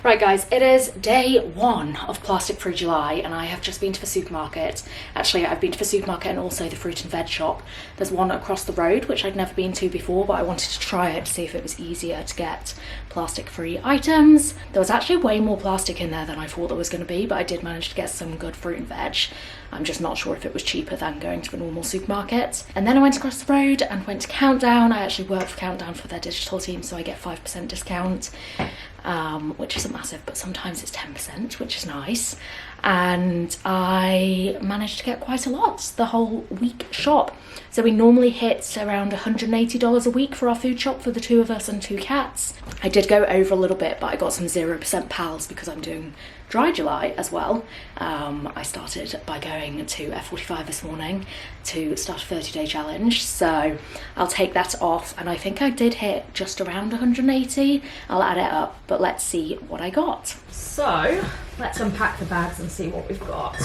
Right guys, it is day 1 of Plastic Free July and I have just been to the supermarket. Actually, I've been to the supermarket and also the fruit and veg shop. There's one across the road which I'd never been to before, but I wanted to try it to see if it was easier to get plastic free items. There was actually way more plastic in there than I thought there was going to be, but I did manage to get some good fruit and veg. I'm just not sure if it was cheaper than going to the normal supermarket. And then I went across the road and went to Countdown. I actually work for Countdown for their digital team, so I get 5% discount. Which isn't massive, but sometimes it's 10%, which is nice. And I managed to get quite a lot the whole week shop. So we normally hit around $180 a week for our food shop for the 2 of us and 2 cats. I did go over a little bit, but I got some 0% pals because I'm doing dry July as well. I started by going to F45 this morning to start a 30-day challenge, so I'll take that off, and I think I did hit just around 180. I'll add it up, but let's see what I got. So let's unpack the bags and see what we've got.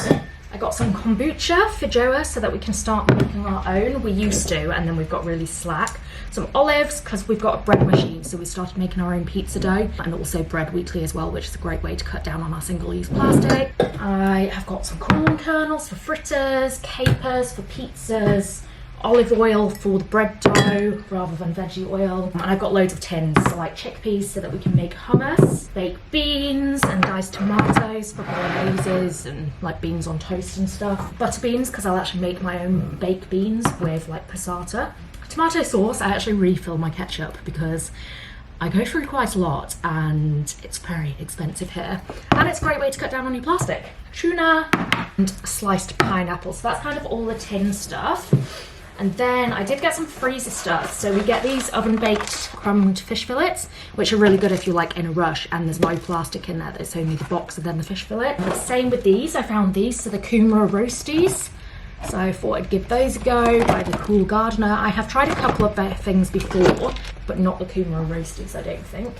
I got some kombucha for Joa so that we can start making our own. We used to, and then we've got really slack. Some olives, because we've got a bread machine, so we started making our own pizza dough, and also bread weekly as well, which is a great way to cut down on our single-use plastic. I have got some corn kernels for fritters, capers for pizzas, olive oil for the bread dough rather than veggie oil, and I've got loads of tins, so like chickpeas so that we can make hummus, baked beans and diced tomatoes for bologneses and like beans on toast and stuff, butter beans because I'll actually make my own baked beans with like passata. Tomato sauce, I actually refill my ketchup because I go through quite a lot and it's very expensive here, and it's a great way to cut down on your plastic. Tuna and sliced pineapple, so that's kind of all the tin stuff. And then I did get some freezer stuff. So we get these oven baked crumbed fish fillets, which are really good if you're like in a rush and there's no plastic in there. There's only the box and then the fish fillet. And the same with these. I found these, so the Cumin roasties. So I thought I'd give those a go by the Cool Gardener. I have tried a couple of things before, but not the Cumin roasties, I don't think.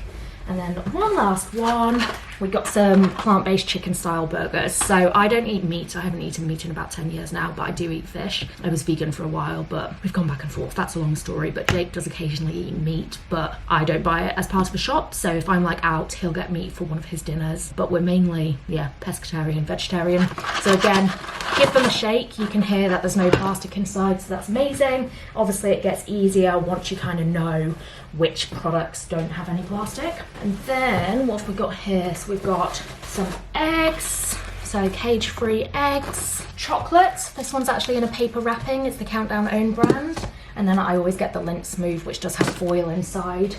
And then one last one, we got some plant-based chicken style burgers. So I don't eat meat. I haven't eaten meat in about 10 years now, but I do eat fish. I was vegan for a while, but we've gone back and forth. That's a long story, but Jake does occasionally eat meat, but I don't buy it as part of a shop. So if I'm like out, he'll get meat for one of his dinners, but we're mainly, pescatarian, vegetarian. So again, give them a shake. You can hear that there's no plastic inside, so that's amazing. Obviously it gets easier once you kind of know which products don't have any plastic. And then what have we got here? So we've got some eggs, so cage-free eggs, chocolate. This one's actually in a paper wrapping. It's the Countdown own brand. And then I always get the Lindt Smooth, which does have foil inside.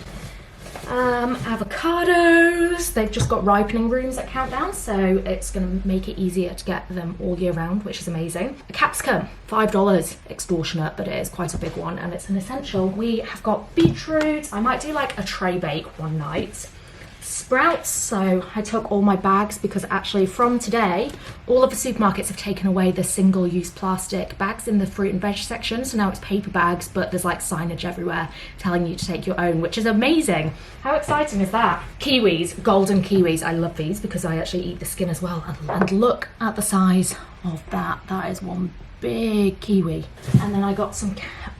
Avocados, they've just got ripening rooms at Countdown, so it's going to make it easier to get them all year round, which is amazing. A capsicum, $5, extortionate, but it is quite a big one and it's an essential. We have got beetroot. I might do like a tray bake one night. Sprouts, so I took all my bags because actually from today all of the supermarkets have taken away the single-use plastic bags in the fruit and veg section, so now it's paper bags, but there's like signage everywhere telling you to take your own, which is amazing. How exciting is that? Kiwis, golden kiwis, I love these because I actually eat the skin as well, and look at the size of that is one big kiwi. And then I got some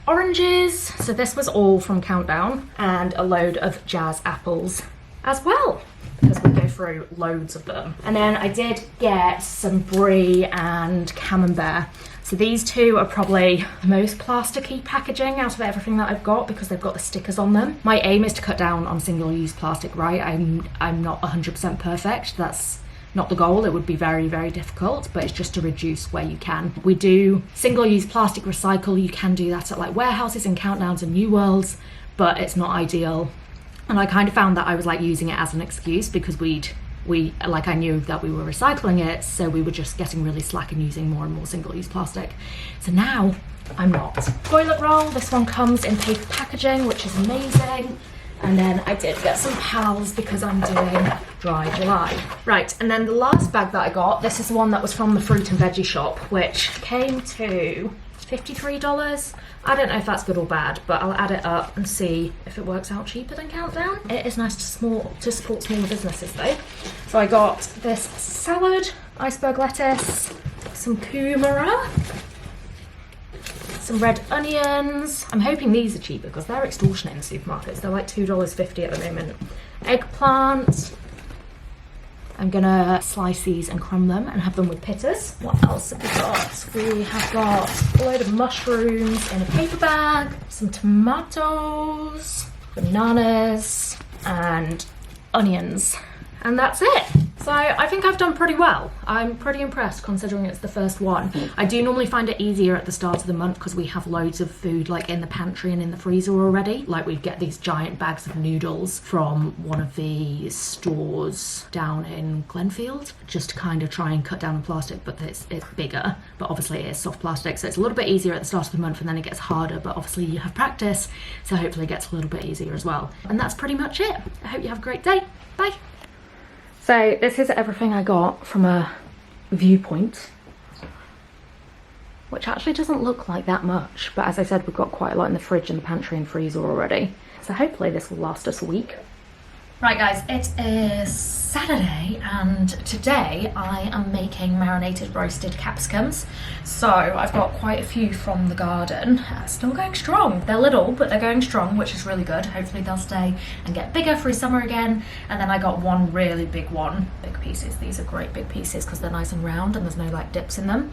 oranges, so this was all from Countdown, and a load of jazz apples as well, because we go through loads of them. And then I did get some brie and camembert. So these two are probably the most plasticky packaging out of everything that I've got because they've got the stickers on them. My aim is to cut down on single-use plastic, right? I'm not 100% perfect. That's not the goal. It would be very, very difficult, but it's just to reduce where you can. We do single-use plastic recycle. You can do that at like warehouses and Countdowns and New Worlds, but it's not ideal. And I kind of found that I was like using it as an excuse because I knew that we were recycling it, so we were just getting really slack and using more and more single-use plastic. So now I'm not. Toilet roll, this one comes in paper packaging, which is amazing. And then I did get some pals because I'm doing dry July. Right, and then the last bag that I got, this is the one that was from the fruit and veggie shop, which came to $53. I don't know if that's good or bad, but I'll add it up and see if it works out cheaper than Countdown. It is nice to support smaller businesses though. So I got this salad, iceberg lettuce, some kumara, some red onions. I'm hoping these are cheaper because they're extortionate in the supermarkets. They're like $2.50 at the moment. Eggplant, I'm gonna slice these and crumb them and have them with pitters. What else have we got? We have got a load of mushrooms in a paper bag, some tomatoes, bananas, and onions. And that's it. So I think I've done pretty well. I'm pretty impressed considering it's the first one. I do normally find it easier at the start of the month because we have loads of food like in the pantry and in the freezer already. Like we get these giant bags of noodles from one of the stores down in Glenfield, just to kind of try and cut down on plastic, but it's bigger, but obviously it is soft plastic. So it's a little bit easier at the start of the month and then it gets harder, but obviously you have practice. So hopefully it gets a little bit easier as well. And that's pretty much it. I hope you have a great day. Bye. So this is everything I got from a viewpoint, which actually doesn't look like that much, but as I said, we've got quite a lot in the fridge and the pantry and freezer already. So hopefully this will last us a week. Right guys, it is Saturday and today I am making marinated roasted capsicums. So I've got quite a few from the garden, still going strong. They're little, but they're going strong, which is really good. Hopefully they'll stay and get bigger through summer again. And then I got one really big one, big pieces. These are great big pieces because they're nice and round and there's no like dips in them,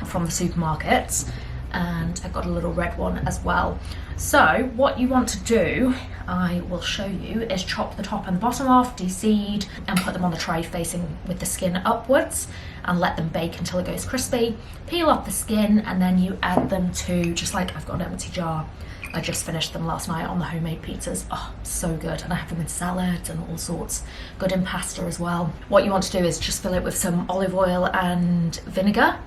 from the supermarkets. And I got a little red one as well. So what you want to do, I will show you, is chop the top and the bottom off, de-seed, and put them on the tray facing with the skin upwards and let them bake until it goes crispy. Peel off the skin and then you add them to, just like I've got an empty jar. I just finished them last night on the homemade pizzas. Oh, so good. And I have them in salads and all sorts. Good in pasta as well. What you want to do is just fill it with some olive oil and vinegar.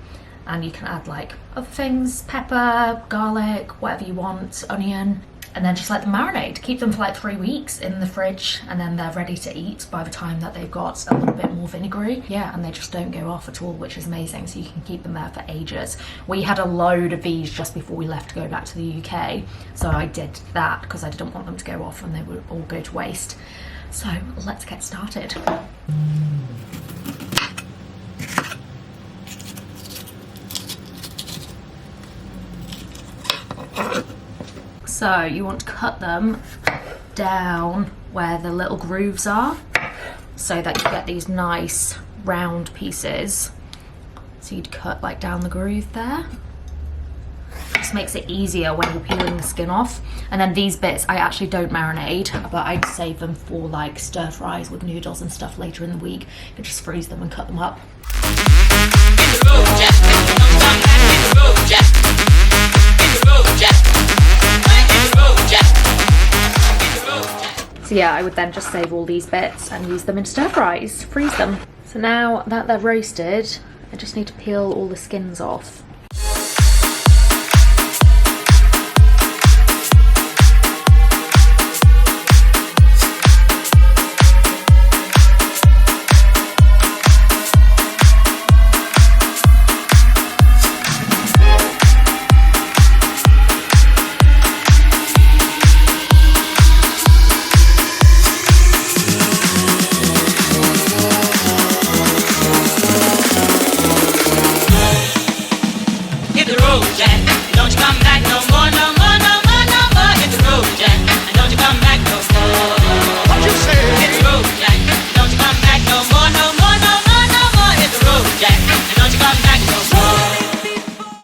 And you can add like other things, pepper, garlic, whatever you want, onion, and then just let them marinate. Keep them for like 3 weeks in the fridge and then they're ready to eat by the time that they've got a little bit more vinegary. Yeah, and they just don't go off at all, which is amazing. So you can keep them there for ages. We had a load of these just before we left to go back to the UK. So I did that because I didn't want them to go off and they would all go to waste. So let's get started. So you want to cut them down where the little grooves are so that you get these nice round pieces. So you'd cut like down the groove there. Just makes it easier when you're peeling the skin off. And then these bits I actually don't marinate, but I'd save them for like stir fries with noodles and stuff later in the week. You can just freeze them and cut them up. So yeah, I would then just save all these bits and use them in stir fries, freeze them. So now that they're roasted, I just need to peel all the skins off.